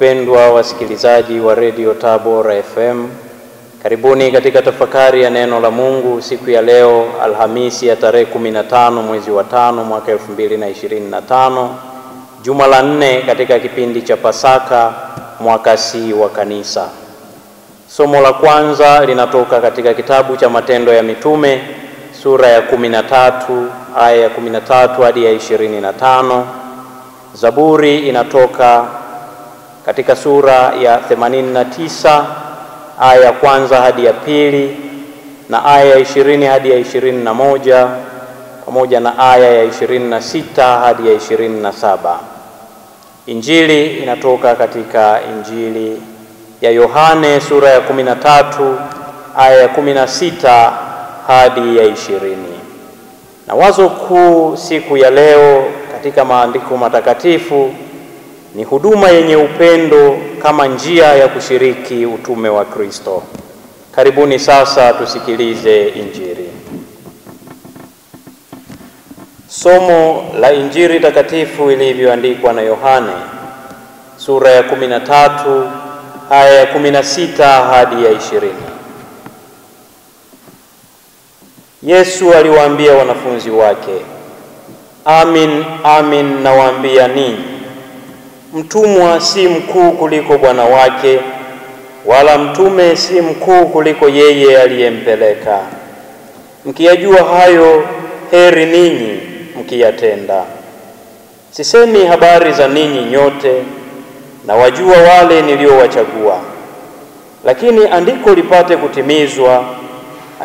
Wapendwa wasikilizaji wa Radio Tabora FM, karibuni katika tafakari ya neno la Mungu siku ya leo Alhamisi ya tarehe 15 mwezi wa 5 mwaka 2025, juma la 4 katika kipindi cha Pasaka mwaka C wa kanisa. Somo la kwanza linatoka katika kitabu cha Matendo ya Mitume sura ya 13 aya ya 13 hadi ya 25. Zaburi inatoka katika sura ya 89 aya ya kwanza hadi ya pili na aya ya 20 hadi ya 21 pamoja na aya ya 26 hadi ya 27. Injili inatoka katika Injili ya Yohane sura ya 13 aya ya 16 hadi ya 20. Na wazo kuu siku ya leo katika maandiko matakatifu ni huduma yenye upendo kama njia ya kushiriki utume wa Kristo. Karibuni sasa tusikilize Injili. Somo la Injili takatifu ilivyoandikwa na Yohane sura ya 13 aya ya 16 hadi ya 20. Yesu aliwaambia wanafunzi wake, "Amin, amin nawaambia ninyi, mtumwa si mkuu kuliko bwana wake, wala mtume si mkuu kuliko yeye aliyempeleka. Mkiyajua hayo, heri ninyi mkiyatenda. Sisemi habari za ninyi nyote, na wajua wale niliowachagua. Lakini andiko lipate kutimizwa,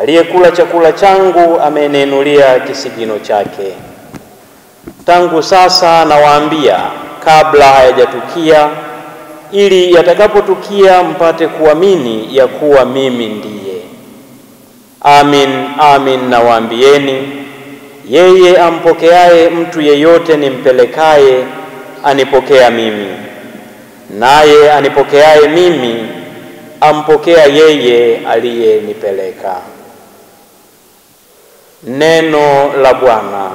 aliyekula chakula changu amenenulia kisigino chake. Tangu sasa nawaambia kabla hayajatukia, ili yatakapotukia mpate kuamini ya kuwa mimi ndiye. Amin, amin nawaambieni, yeye ampokeaye mtu yeyote nimpelekaye anipokea mimi, naye anipokeaye mimi ampokea yeye aliyenipeleka." Neno la Bwana.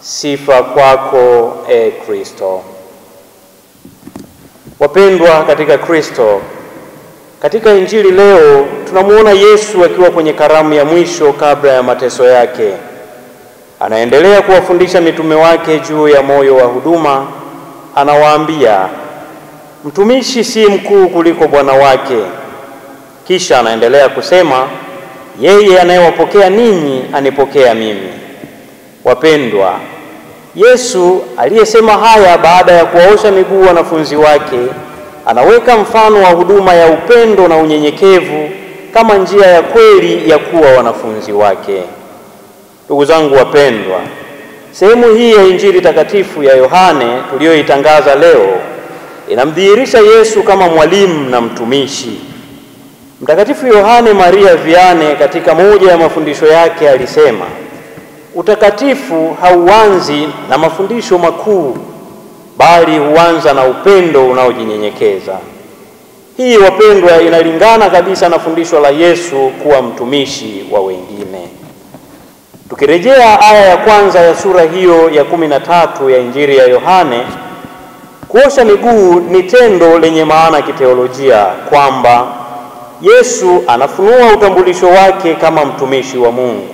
Sifa kwako e Kristo. Wapendwa katika Kristo, katika Injili leo tunamuona Yesu akiwa kwenye karamu ya mwisho kabla ya mateso yake. Anaendelea kuwafundisha mitume wake juu ya moyo wa huduma. Anawaambia, mtumishi si mkuu kuliko bwana wake. Kisha anaendelea kusema, yeye anayewapokea ninyi anipokea mimi. Wapendwa, Yesu aliyesema haya baada ya kuwaosha miguu wanafunzi wake, anaweka mfano wa huduma ya upendo na unyenyekevu kama njia ya kweli ya kuwa wanafunzi wake. Ndugu zangu wapendwa, sehemu hii ya Injili takatifu ya Yohane tuliyoitangaza leo inamdhihirisha Yesu kama mwalimu na mtumishi. Mtakatifu Yohane Maria Vianney katika moja ya mafundisho yake alisema, utakatifu hauanzi na mafundisho makuu, bali huanza na upendo unaojinyenyekeza. Hii wapendwa, inalingana kabisa na fundisho la Yesu kuwa mtumishi wa wengine. Tukirejea aya ya kwanza ya sura hiyo ya 13 ya Injili ya Yohane, kuosha miguu ni tendo lenye maana kiteolojia kwamba Yesu anafunua utambulisho wake kama mtumishi wa Mungu.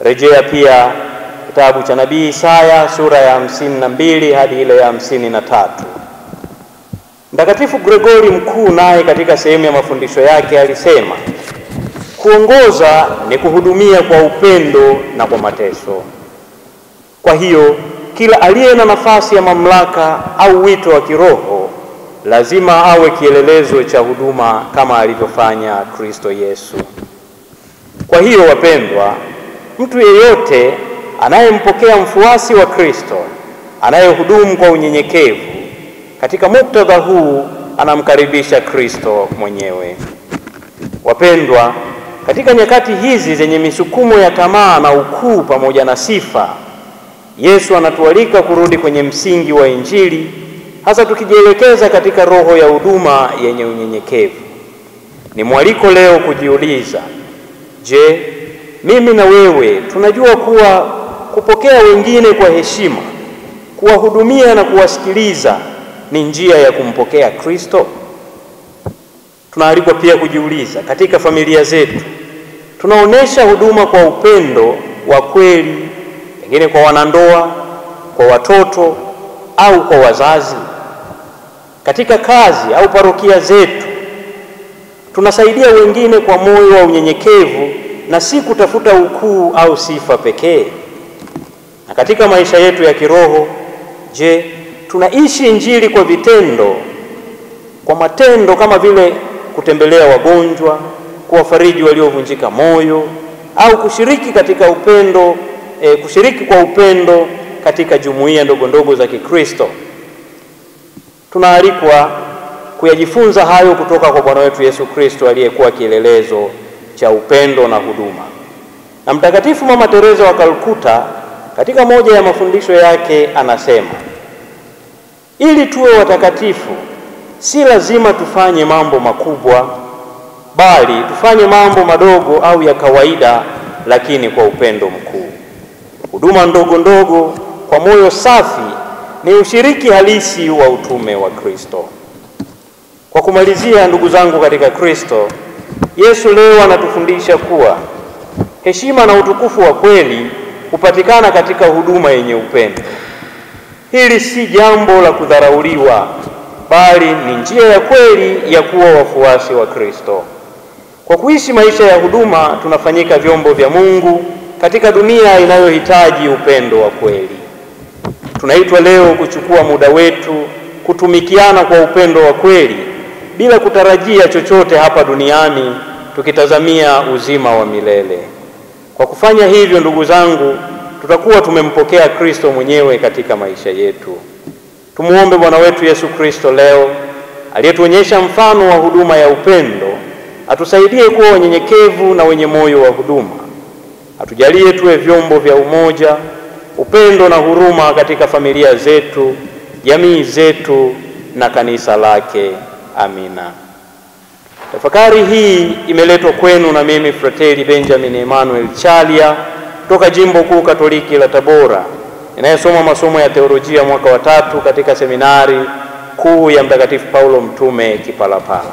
Rejea pia kitabu cha nabii Isaya sura ya 52 hadi ile ya 53. Mtakatifu Gregori Mkuu naye katika sehemu ya mafundisho yake alisema, kuongoza ni kuhudumia kwa upendo na kwa mateso. Kwa hiyo kila aliye na nafasi ya mamlaka au wito wa kiroho lazima awe kielelezo cha huduma kama alivyofanya Kristo Yesu. Kwa hiyo wapendwa, mtu yeyote anayempokea mfuasi wa Kristo, anayehudumu kwa unyenyekevu, katika muktadha huu anamkaribisha Kristo mwenyewe. Wapendwa, katika nyakati hizi zenye misukumo ya tamaa na ukuu pamoja na sifa, Yesu anatualika kurudi kwenye msingi wa Injili, hasa tukijielekeza katika roho ya huduma yenye unyenyekevu. Ni mwaliko leo kujiuliza, je, mimi na wewe tunajua kupokea wengine kwa heshima, kuwahudumia na kuwasikiliza ni njia ya kumpokea Kristo? Tunaalikwa pia kujiuliza, katika familia zetu tunaonesha huduma kwa upendo wa kweli, pengine kwa wanandoa, kwa watoto au kwa wazazi? Katika kazi au parokia zetu tunasaidia wengine kwa moyo wa unyenyekevu na si kutafuta ukuu au sifa pekee? Na katika maisha yetu ya kiroho, je, tunaishi Injili kwa vitendo, kwa matendo kama vile kutembelea wagonjwa, kuwafariji waliovunjika moyo, au kushiriki kwa upendo katika jumuiya ndogo ndogo za Kikristo? Tunaalikwa kuyajifunza hayo kutoka kwa Bwana wetu Yesu Kristo aliyekuwa kielelezo cha upendo na huduma. Na Mtakatifu Mama Teresa wa Kalkuta katika moja ya mafundisho yake anasema, ili tuwe watakatifu si lazima tufanye mambo makubwa, bali tufanye mambo madogo au ya kawaida, lakini kwa upendo mkuu. Huduma ndogo ndogo kwa moyo safi ni ushiriki halisi wa utume wa Kristo. Kwa kumalizia, ndugu zangu katika Kristo, Yesu leo anatufundisha kuwa heshima na utukufu wa kweli hupatikana katika huduma yenye upendo. Hili si jambo la kudharauliwa, bali ni njia ya kweli ya kuwa wafuasi wa Kristo. Kwa kuishi maisha ya huduma, tunafanyika vyombo vya Mungu katika dunia inayohitaji upendo wa kweli. Tunaitwa leo kuchukua muda wetu kutumikiana kwa upendo wa kweli bila kutarajia chochote hapa duniani, tukitazamia uzima wa milele. Kwa kufanya hivyo, ndugu zangu, tutakuwa tumempokea Kristo mwenyewe katika maisha yetu. Tumuombe Bwana wetu Yesu Kristo leo, aliyetuonyesha mfano wa huduma ya upendo, atusaidie kuwa wanyenyekevu na wenye moyo wa huduma. Atujalie tuwe vyombo vya umoja, upendo na huruma katika familia zetu, jamii zetu na kanisa lake. Amina. Tafakari hii imeletwa kwenu na mimi Frateli Benjamin Emmanuel Chalia kutoka Jimbo Kuu Katoliki la Tabora, ninayesoma masomo ya teolojia mwaka wa 3 katika seminari kuu ya Mtakatifu Paulo Mtume Kipalapala.